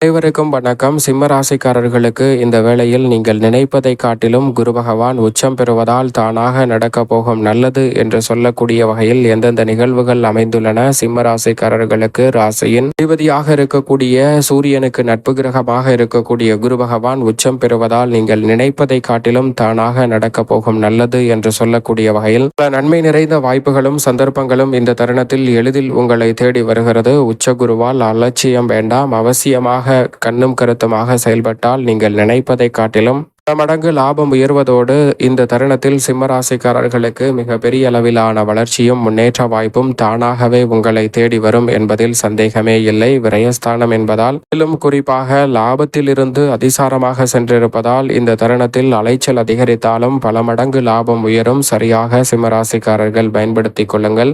அனைவருக்கும் வணக்கம். சிம்ம ராசிக்காரர்களுக்கு இந்த வேளையில் நீங்கள் நினைப்பதை காட்டிலும் குரு பகவான் உச்சம் பெறுவதால் தானாக நடக்கப் போகும் நல்லது என்று சொல்லக்கூடிய வகையில் எந்தெந்த நிகழ்வுகள் அமைந்துள்ளன. சிம்ம ராசிக்காரர்களுக்கு ராசியின் அதிபதியாக இருக்கக்கூடிய சூரியனுக்கு நட்பு கிரகமாக இருக்கக்கூடிய குரு பகவான் உச்சம் பெறுவதால் நீங்கள் நினைப்பதை காட்டிலும் தானாக நடக்கப் போகும் நல்லது என்று சொல்லக்கூடிய வகையில் பல நன்மை நிறைந்த வாய்ப்புகளும் சந்தர்ப்பங்களும் இந்த தருணத்தில் எளிதில் உங்களை தேடி வருகிறது. உச்ச குருவால் அலட்சியம் வேண்டாம். அவசியமாக கண்ணும் கருத்துமாக செயல்பட்டால் நீங்கள் நினைப்பதை காட்டிலும் பல மடங்கு லாபம் உயர்வதோடு இந்த தருணத்தில் சிம்மராசிக்காரர்களுக்கு மிக பெரிய அளவிலான வளர்ச்சியும் முன்னேற்ற வாய்ப்பும் தானாகவே உங்களை தேடி வரும் என்பதில் சந்தேகமே இல்லை. விரயஸ்தானம் என்பதால் மேலும் குறிப்பாக லாபத்திலிருந்து அதிசாரமாக சென்றிருப்பதால் இந்த தருணத்தில் அலைச்சல் அதிகரித்தாலும் பல மடங்கு லாபம் உயரும். சரியாக சிம்மராசிக்காரர்கள் பயன்படுத்திக் கொள்ளுங்கள்.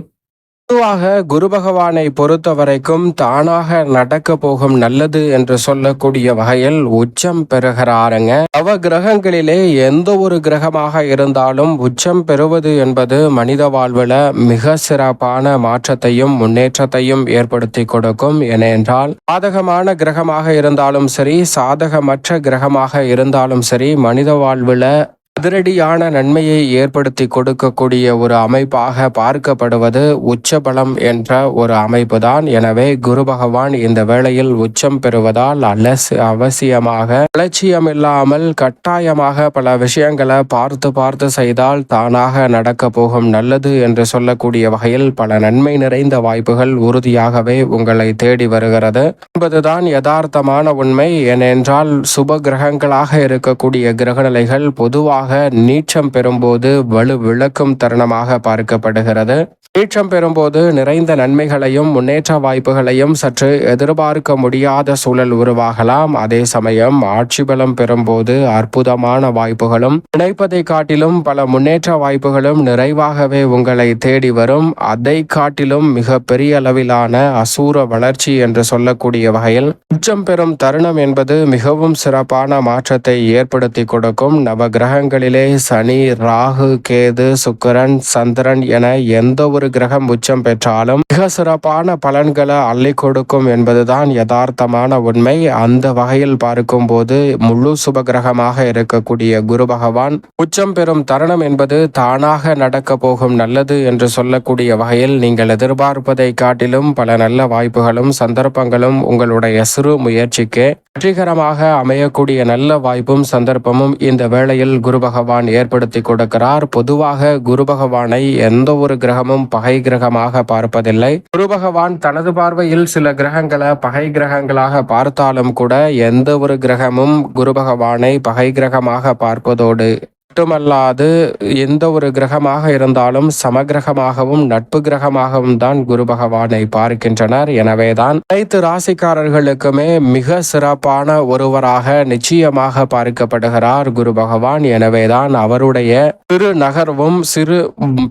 பொதுவாக குரு பகவானை பொறுத்த வரைக்கும் தானாக நடக்க போகும் நல்லது என்று சொல்லக்கூடிய வகையில் உச்சம் பெறுகிறாருங்க. நவ கிரகங்களிலே எந்த ஒரு கிரகமாக இருந்தாலும் உச்சம் பெறுவது என்பது மனித வாழ்வில் மிக சிறப்பான மாற்றத்தையும் முன்னேற்றத்தையும் ஏற்படுத்தி கொடுக்கும். ஏனென்றால் சாதகமான கிரகமாக இருந்தாலும் சரி, சாதகமற்ற கிரகமாக இருந்தாலும் சரி, மனித வாழ்வில் அதிரடியான நன்மையை ஏற்படுத்தி கொடுக்கக்கூடிய ஒரு அமைப்பாக பார்க்கப்படுவது உச்சபலம் என்ற ஒரு அமைப்பு தான். எனவே குரு பகவான் இந்த வேளையில் உச்சம் பெறுவதால் அவசியமாக அலட்சியமில்லாமல் கட்டாயமாக பல விஷயங்களை பார்த்து செய்தால் தானாக நடக்க போகும் நல்லது என்று சொல்லக்கூடிய வகையில் பல நன்மை நிறைந்த வாய்ப்புகள் உறுதியாகவே உங்களை தேடி வருகிறது என்பதுதான் யதார்த்தமான உண்மை. ஏனென்றால் சுப கிரகங்களாக இருக்கக்கூடிய கிரகநிலைகள் பொதுவாக நீச்சம் பெறும்போது வலு விளக்கும் தருணமாக பார்க்கப்படுகிறது. நீச்சம் பெறும்போது நிறைந்த நன்மைகளையும் முன்னேற்ற வாய்ப்புகளையும் சற்று எதிர்பார்க்க முடியாத சூழல் உருவாகலாம். அதே சமயம் ஆட்சி பலம் பெறும்போது அற்புதமான வாய்ப்புகளும் நினைப்பதை காட்டிலும் பல முன்னேற்ற வாய்ப்புகளும் நிறைவாகவே உங்களை தேடி வரும். அதை காட்டிலும் மிக பெரிய அளவிலான அசூர வளர்ச்சி என்று சொல்லக்கூடிய வகையில் உச்சம் பெறும் தருணம் என்பது மிகவும் சிறப்பான மாற்றத்தை ஏற்படுத்தி கொடுக்கும். நவ கிரகங்களிலே சனி, ராகு, கேது, சுக்கிரன், சந்திரன் என எந்த ஒரு கிரகம் உச்சம் பெற்றாலும் மிக சிறப்பான பலன்களை அள்ளி கொடுக்கும் என்பதுதான் யதார்த்தமான உண்மை. அந்த வகையில் பார்க்கும் போது முழு சுப கிரகமாக இருக்கக்கூடிய குரு பகவான் உச்சம் பெறும் தருணம் என்பது தானாக நடக்க போகும் நல்லது என்று சொல்லக்கூடிய வகையில் நீங்கள் எதிர்பார்ப்பதை காட்டிலும் பல நல்ல வாய்ப்புகளும் சந்தர்ப்பங்களும் உங்களுடைய சிறு முயற்சிக்கு வெற்றிகரமாக அமையக்கூடிய நல்ல வாய்ப்பும் சந்தர்ப்பமும் இந்த வேளையில் குரு பகவான் ஏற்படுத்தி கொடுக்கிறார். பொதுவாக குரு பகவானை எந்த ஒரு கிரகமும் பகை கிரகமாக பார்ப்பதில்லை. குரு பகவான் தனது பார்வையில் சில கிரகங்களை பகை கிரகங்களாக பார்த்தாலும் கூட எந்த ஒரு கிரகமும் குரு பகவானை பகை கிரகமாக பார்ப்பதோடு மட்டுமல்லாது எந்த ஒரு கிரகமாக இருந்தாலும் சமகிரகமாகவும் நட்பு கிரகமாகவும் தான் குரு பகவானை பார்க்கின்றனர். எனவேதான் அனைத்து ராசிக்காரர்களுக்குமே மிக சிறப்பான ஒருவராக நிச்சயமாக பார்க்கப்படுகிறார் குரு பகவான். எனவேதான் அவருடைய சிறு நகர்வும் சிறு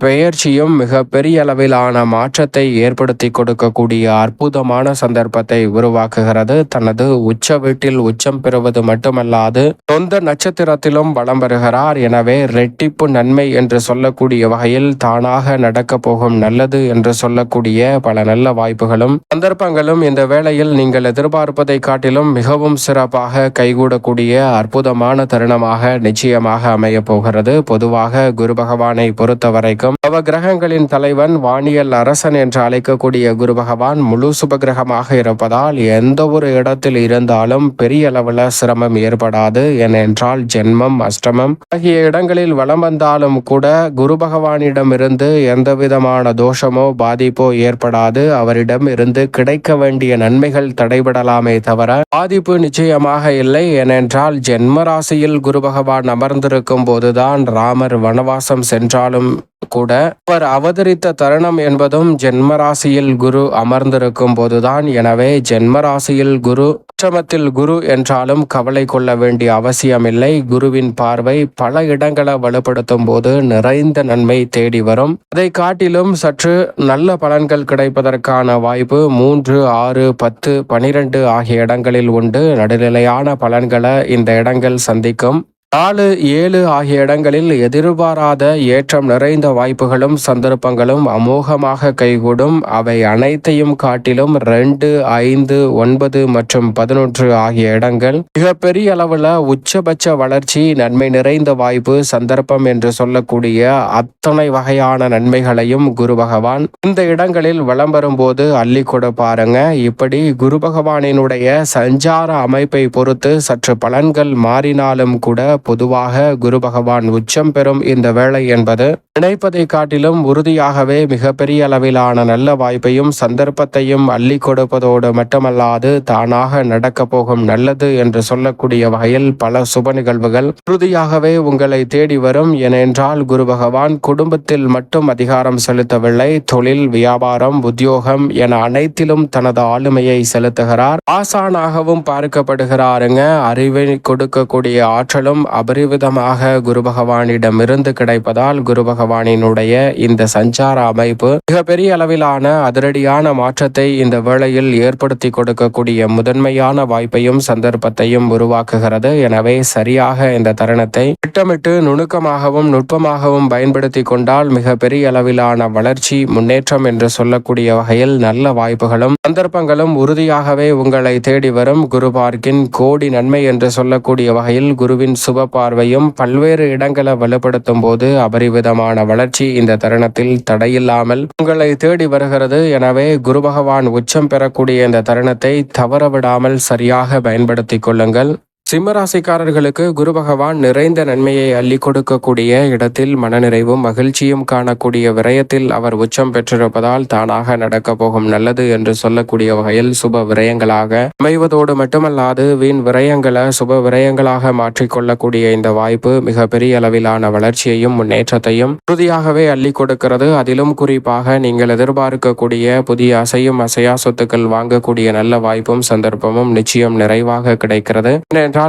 பெயர்ச்சியும் மிக பெரிய அளவிலான மாற்றத்தை ஏற்படுத்தி கொடுக்கக்கூடிய அற்புதமான சந்தர்ப்பத்தை உருவாக்குகிறது. தனது உச்ச வீட்டில் உச்சம் பெறுவது மட்டுமல்லாது சொந்த நட்சத்திரத்திலும் வலம் பெறுகிறார். எனவே ரெட்டிப்பு நன்மை என்று சொல்லக்கூடிய வகையில் தானாக நடக்க போகும் நல்லது என்று சொல்லக்கூடிய பல நல்ல வாய்ப்புகளும் சந்தர்ப்பங்களும் இந்த வேளையில் நீங்கள் எதிர்பார்ப்பதை காட்டிலும் மிகவும் சிறப்பாக கைகூடக்கூடிய அற்புதமான தருணமாக நிச்சயமாக அமைய போகிறது. பொதுவாக குரு பகவானை பொறுத்த வரைக்கும் நவ கிரகங்களின் தலைவன் வானியல் அரசன் என்று அழைக்கக்கூடிய குரு பகவான் முழு சுப கிரகமாக இருப்பதால் எந்த ஒரு இடத்தில் இருந்தாலும் பெரிய அளவில் சிரமம் ஏற்படாது. ஏனென்றால் ஜென்மம், அஷ்டமம் ஆகிய இடங்களில் வலம் வந்தாலும் கூட குரு பகவானிடமிருந்து எந்த விதமான தோஷமோ பாதிப்போ ஏற்படாது. அவரிடம் இருந்து கிடைக்க வேண்டிய நன்மைகள் தடைபடலாமே தவிர பாதிப்பு நிச்சயமாக இல்லை. ஏனென்றால் ஜென்ம ராசியில் குரு பகவான் அமர்ந்திருக்கும் போதுதான் ராமர் வனவாசம் சென்றாலும் கூட அவர் அவதரித்த தருணம் என்பதும் ஜென்மராசியில் குரு அமர்ந்திருக்கும் போதுதான். எனவே ஜென்மராசியில் குரு அஷ்டமத்தில் குரு என்றாலும் கவலை கொள்ள வேண்டிய அவசியமில்லை. குருவின் பார்வை பல இடங்களை வலுப்படுத்தும் போது நிறைந்த நன்மை தேடி வரும். அதை காட்டிலும் சற்று நல்ல பலன்கள் கிடைப்பதற்கான வாய்ப்பு 3, 6, 10, 12 ஆகிய இடங்களில் உண்டு. நடுநிலையான பலன்களை இந்த இடங்கள் சந்திக்கும். 4, 7 ஆகிய இடங்களில் எதிர்பாராத ஏற்றம் நிறைந்த வாய்ப்புகளும் சந்தர்ப்பங்களும் அமோகமாக கைகூடும். அவை அனைத்தையும் காட்டிலும் 2, 5, 9 மற்றும் 11 ஆகிய இடங்கள் மிகப்பெரிய அளவுல உச்சபட்ச வளர்ச்சி, நன்மை நிறைந்த வாய்ப்பு, சந்தர்ப்பம் என்று சொல்லக்கூடிய அத்தனை வகையான நன்மைகளையும் குரு பகவான் இந்த இடங்களில் வலம் வரும்போது அள்ளி கொடுப்பாருங்க. இப்படி குரு பகவானினுடைய சஞ்சார அமைப்பை பொறுத்து சற்று பலன்கள் மாறினாலும் கூட பொதுவாக குரு பகவான் உச்சம் பெறும் இந்த வேளை என்பது நினைப்பதை காட்டிலும் உறுதியாகவே மிகப்பெரிய அளவிலான நல்ல வாய்ப்பையும் சந்தர்ப்பத்தையும் அள்ளி கொடுப்பதோடு மட்டுமல்லாது தானாக நடக்க போகும் நல்லது என்று சொல்லக்கூடிய வகையில் பல சுப நிகழ்வுகள் உறுதியாகவே உங்களை தேடி வரும். ஏனென்றால் குரு பகவான் குடும்பத்தில் மட்டும் அதிகாரம் செலுத்தவில்லை, தொழில், வியாபாரம், உத்தியோகம் என அனைத்திலும் தனது ஆளுமையை செலுத்துகிறார். ஆசானாகவும் பார்க்கப்படுகிறாருங்க. அறிவை கொடுக்கக்கூடிய ஆற்றலும் அபரிவிதமாக குரு பகவானிடமிருந்து கிடைப்பதால் குரு பகவானினுடைய இந்த சஞ்சார அமைப்பு மிகப்பெரிய அளவிலான அதிரடியான மாற்றத்தை இந்த வேளையில் ஏற்படுத்தி கொடுக்கக்கூடிய முதன்மையான வாய்ப்பையும் சந்தர்ப்பத்தையும் உருவாக்குகிறது. எனவே சரியாக இந்த தருணத்தை திட்டமிட்டு நுணுக்கமாகவும் நுட்பமாகவும் பயன்படுத்தி கொண்டால் மிகப்பெரிய அளவிலான வளர்ச்சி, முன்னேற்றம் என்று சொல்லக்கூடிய வகையில் நல்ல வாய்ப்புகளும் சந்தர்ப்பங்களும் உறுதியாகவே உங்களை தேடி வரும். குரு பார்க்கின் கோடி நன்மை என்று சொல்லக்கூடிய வகையில் குருவின் சுப பார்வையும் பல்வேறு இடங்களை வலுப்படுத்தும் போது அபரிவிதமான வளர்ச்சி இந்த தருணத்தில் தடையில்லாமல் உங்களை தேடி வருகிறது. எனவே குரு பகவான் உச்சம் பெறக்கூடிய இந்த தருணத்தை தவறவிடாமல் சரியாக பயன்படுத்திக் கொள்ளுங்கள். சிம்மராசிக்காரர்களுக்கு குரு பகவான் நிறைந்த நன்மையை அள்ளி கொடுக்கக்கூடிய இடத்தில் மனநிறைவும் மகிழ்ச்சியும் காணக்கூடிய விரயத்தில் அவர் உச்சம் பெற்றிருப்பதால் தானாக நடக்க போகும் நல்லது என்று சொல்லக்கூடிய வகையில் சுப விரயங்களாக அமைவதோடு மட்டுமல்லாது வீண் விரயங்களை சுப விரயங்களாக மாற்றிக்கொள்ளக்கூடிய இந்த வாய்ப்பு மிக பெரிய அளவிலான வளர்ச்சியையும் முன்னேற்றத்தையும் உறுதியாகவே அள்ளி கொடுக்கிறது. அதிலும் குறிப்பாக நீங்கள் எதிர்பார்க்கக்கூடிய புதிய அசையும் அசையா சொத்துக்கள் வாங்கக்கூடிய நல்ல வாய்ப்பும் சந்தர்ப்பமும் நிச்சயம் நிறைவாக கிடைக்கிறது.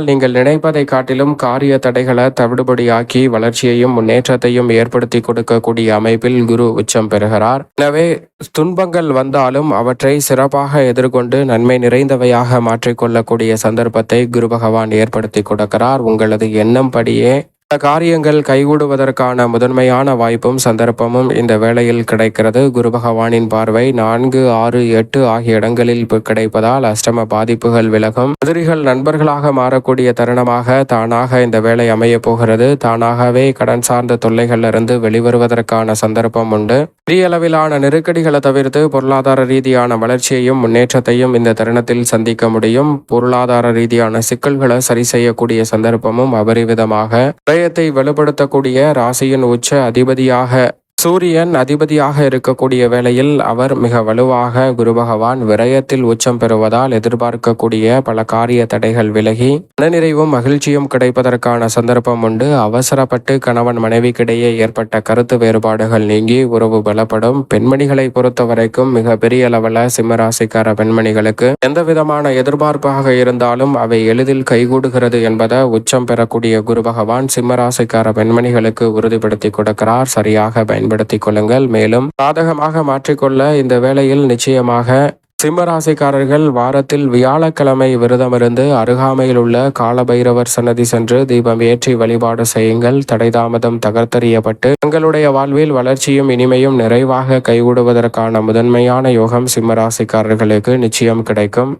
நீங்கள் நினைப்பதை காட்டிலும் காரிய தடைகளை தவிடுபடியாக்கி வளர்ச்சியையும் முன்னேற்றத்தையும் ஏற்படுத்தி கொடுக்கக்கூடிய அமைப்பில் குரு உச்சம் பெறுகிறார். எனவே துன்பங்கள் வந்தாலும் அவற்றை சிறப்பாக எதிர்கொண்டு நன்மை நிறைந்தவையாக மாற்றிக்கொள்ளக்கூடிய சந்தர்ப்பத்தை குரு பகவான் ஏற்படுத்தி கொடுக்கிறார். உங்களது எண்ணம் படியே காரியங்கள் கைகூடுவதற்கான முதன்மையான வாய்ப்பும் சந்தர்ப்பமும் இந்த வேளையில் கிடைக்கிறது. குரு பகவானின் பார்வை 4, 6, 8 ஆகிய இடங்களில் கிடைப்பதால் அஷ்டம பாதிப்புகள் விலகும். எதிரிகள் நண்பர்களாக மாறக்கூடிய தருணமாக தானாக இந்த வேலை அமைய போகிறது. தானாகவே கடன் சார்ந்த தொல்லைகளிலிருந்து வெளிவருவதற்கான சந்தர்ப்பம் உண்டு. பெரிய அளவிலான நெருக்கடிகளை தவிர்த்து பொருளாதார ரீதியான வளர்ச்சியையும் முன்னேற்றத்தையும் இந்த தருணத்தில் சந்திக்க முடியும். பொருளாதார ரீதியான சிக்கல்களை சரி செய்யக்கூடிய சந்தர்ப்பமும் அபரிவிதமாக விரயத்தை வலுப்படுத்தக்கூடிய ராசியின் உச்ச அதிபதியாக சூரியன் அதிபதியாக இருக்கக்கூடிய வேளையில் அவர் மிக வலுவாக குரு பகவான் விரயத்தில் உச்சம் பெறுவதால் எதிர்பார்க்கக்கூடிய பல காரிய தடைகள் விலகி மனநிறைவும் மகிழ்ச்சியும் கிடைப்பதற்கான சந்தர்ப்பம் உண்டு. அவசரப்பட்டு கணவன் மனைவிக்கிடையே ஏற்பட்ட கருத்து வேறுபாடுகள் நீங்கி உறவு பலப்படும். பெண்மணிகளை பொறுத்த வரைக்கும் மிக பெரிய அளவில் சிம்மராசிக்கார பெண்மணிகளுக்கு எந்த விதமான எதிர்பார்ப்பாக இருந்தாலும் அவை எளிதில் கைகூடுகிறது என்பதை உச்சம் பெறக்கூடிய குரு பகவான் சிம்மராசிக்கார பெண்மணிகளுக்கு உறுதிப்படுத்தி கொடுக்கிறார். சரியாக பயன்படுத்திக் கொள்ளுங்கள். மேலும் சாதகமாக மாற்றிக்கொள்ள இந்த வேளையில் நிச்சயமாக சிம்மராசிக்காரர்கள் வாரத்தில் வியாழக்கிழமை விரதமிருந்து அருகாமையில் உள்ள காலபைரவர் சன்னதி சென்று தீபம் ஏற்றி வழிபாடு செய்யுங்கள். தடைதாமதம் தகர்த்தறியப்பட்டு தங்களுடைய வாழ்வில் வளர்ச்சியும் இனிமையும் நிறைவாக கைகூடுவதற்கான முதன்மையான யோகம் சிம்மராசிக்காரர்களுக்கு நிச்சயம் கிடைக்கும்.